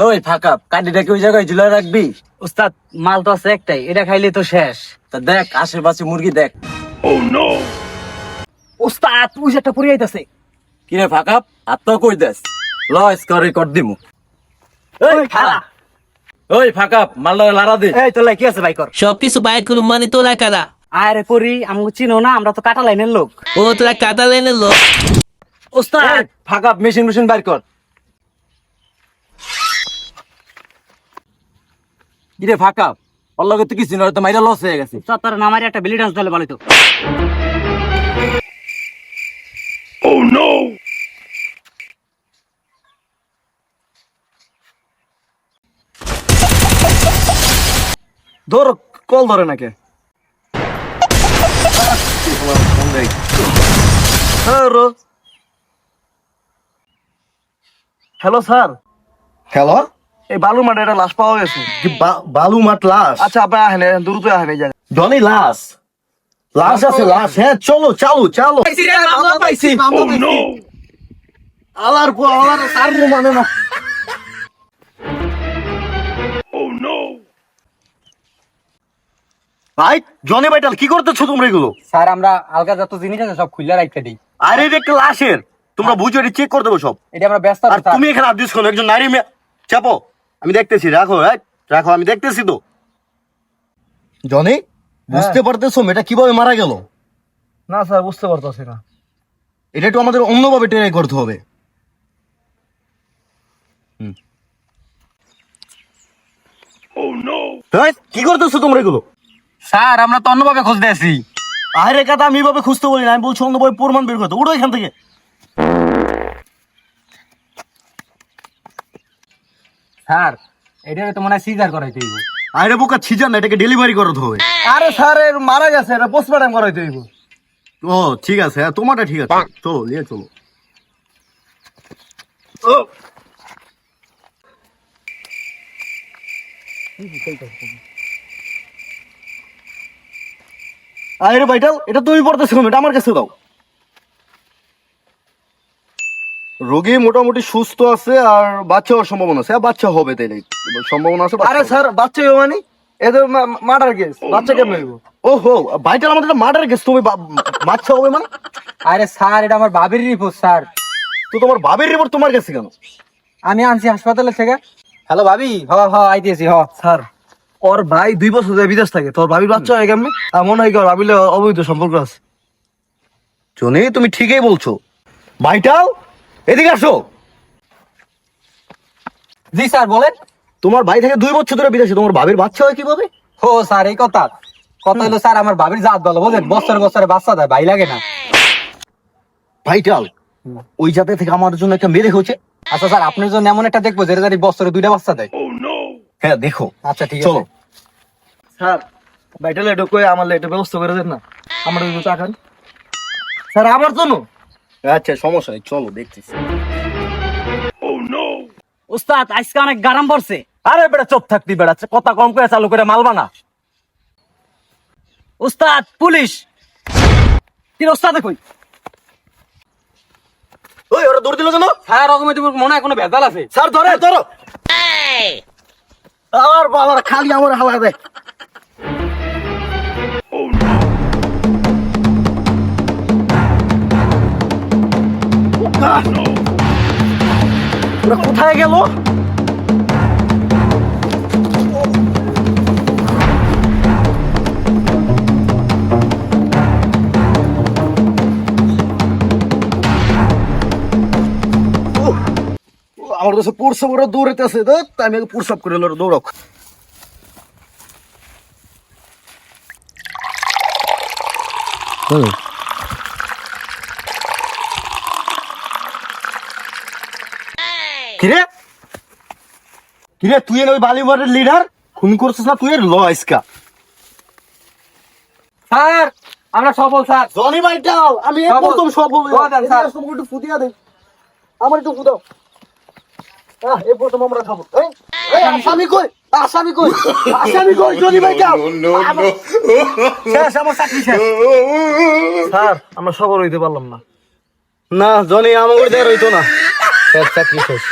ওই ফাঁকা কাঠিটাকে ওই জায়গায় ঝুলে রাখবি। উস্তাদ মাল তো আছে একটাই, এটা খাইলে তো শেষ। তা দেখ আশেপাশে মুরগি দেখ। উস্তাদ ওই যে একটা পড়ে আইতাছে। কিরে ফাঁকা হাত তো কই দেস, ল স্কোর রেকর্ড দিমু। এই খালা, ওই ফাঁকা মালটা লারা দে। এই তোলা কি আছে ভাই কর। সবকিছু বাইর করুম মানে তোরা কারা? আরে পরি আমাকে চিনো না, আমরা তো কাটা লাইনের লোক। ও তোরা কাটা লাইনের লোক? উস্তাদ ফাঁকা মেশিন বাইর কর। কিরে ফাঁকা ওর লগে তো কিছু না, তো মাইরা লস হয়ে গেছে। তোর নামারে একটা বেলি ডান্স দিলে ভালো তো। ধর কল ধরে নাকি। Hello sir. হ্যালো, এই বালু মাঠে একটা লাশ পাওয়া গেছে। বালু মাঠ লাশ? আচ্ছা আপনি আহেন, দ্রুত আহেন এই জায়গায়। জনি লাশ? লাশ আছে লাশ? হ্যাঁ চলো চালু চালো। আলার পর আলার আর মানে না। ভাই জনি ভাইটাল কি করতেছো তোমরা এগুলো? স্যার আমরা আলগা যত জিনিস আছে সব খুললা রাখতে দিই। আরে এটা একটা লাশের, তোমরা বুঝো এটা চেক করে দেবো সব। এটা আমরা ব্যস্ত আর তুমি এখানে আব্দিস করো, একজন নারী মেয়ে। চাপো, আমি দেখতেছি। রাখো রাখো, আমি দেখতেছি তো। জনি বুঝতে পারতেছো মেয়েটা কিভাবে মারা গেল? না স্যার বুঝতে পারতেছি না। এটা একটু আমাদের অন্যভাবে ট্রাই করতে হবে। এই, কি করতেছো তোমরা এগুলো? স্যার আমরা তো অন্যভাবে খুঁজতে আছি। আরে কথা আমি এভাবে খুঁজতে বলি না, আমি বলছি অন্যভাবে প্রমাণ বের করতে। উঠো এখান থেকে। স্যার এটা তো মনে হয় সিজার করাইতে হইব। আরে বোকা ছিজান না, এটাকে ডেলিভারি করতে হবে। আরে স্যার এর মারা গেছে, এটা পোস্টমর্টম করাইতে হইব। ও ঠিক আছে, হ্যাঁ তোমারটা ঠিক আছে। চলো নিয়ে চলো। ও আরে ভাইটাল, এটা তুমি পড়তেছো, এটা আমার কাছে দাও। রোগী মোটামুটি সুস্থ আছে আর বাচ্চা হওয়ার সম্ভাবনা আছে। বাচ্চা হবে তাইলে সম্ভাবনা আছে। আরে স্যার বাচ্চা হইব মানে এদের মার্ডার কেস, বাচ্চা কেমন হইব? ওহো ভাইটাল, আমাদের মার্ডার কেস, তুমি বাচ্চা হবে মানে? আরে স্যার এটা আমার বাবির রিপোর্ট স্যার। তো তোমার বাবের রিপোর্ট তোমার কাছে কেন? আমি আনছি হাসপাতালে থেকে। হ্যালো ভাবি, আইতেছি স্যার ওর ভাই 2 বছর ধরে বিদেশ থাকে, তোর ভাবির বাচ্চা হয় কেমনে? আর মনে হয় কি ওর ভাবিলে অবৈধ সম্পর্ক আছে। জনি তুমি ঠিকই বলছো। ভাইটাল এদিকে আসো। জি স্যার বলেন। তোমার ভাই থেকে 2 বছর ধরে বিদেশে, তোমার ভাবির বাচ্চা হয় কিভাবে? ও স্যার এই কথা হলো স্যার, আমার বাবির জাত ভালো বুঝেন, বছরে বছরে বাচ্চা দেয়, ভাই লাগে না। ভাইটাল ওই জাতে থেকে আমার জন্য একটা মেয়ে হচ্ছে। আচ্ছা স্যার আপনার জন্য এমন একটা দেখবো যেটা জানি বছরে 2টা বাচ্চা দেয়। হ্যাঁ দেখো। আচ্ছা ঠিক চলো। আছে। স্যার ভাইটালে এটা কই আমার এটা ব্যবস্থা করে দেন না, আমার একটু টাকান স্যার আমার জন্য। আচ্ছা সমস্যা নেই, চলো দেখতেছি। উস্তাদ আজকে অনেক গরম পড়ছে। আরে বেটা চুপ থাকতি বেটা, কথা কম করে চালু করে মালবা না। উস্তাদ পুলিশ। কি উস্তাদ কই? ওই ওরা দৌড় দিল কেন? স্যার রকমের তোমার মনে হয় কোনো ভেজাল আছে। স্যার ধরে ধরো। আর বাবার খালি আমার হালা দেয়। ওরা কোথায় গেল? আমার কাছে পুরসব ওরা দৌড়াইতেছে, আমি আগে পুরসব করে দৌড়ক। কিরে কিরে তুই ওই বালিউডের লিডার খুন করছিস না? তুই ল আইসকা। স্যার আমরা সফল স্যার। জনি ভাইটাল আমি সফল। প্রথম সফল। স্যার। একটু ফুটিয়া দে, আমার একটু ফুটাও। এই প্রথম আমরা খাবো। এই আসামি কই? আসামি কই? আসামি কই? জনি ভাইটাল শেষ, আমার চাকরি শেষ। স্যার আমরা সফল হইতে পারলাম না। না জনি আমাকে দেয় রইতো না, শেষ চাকরি শেষ।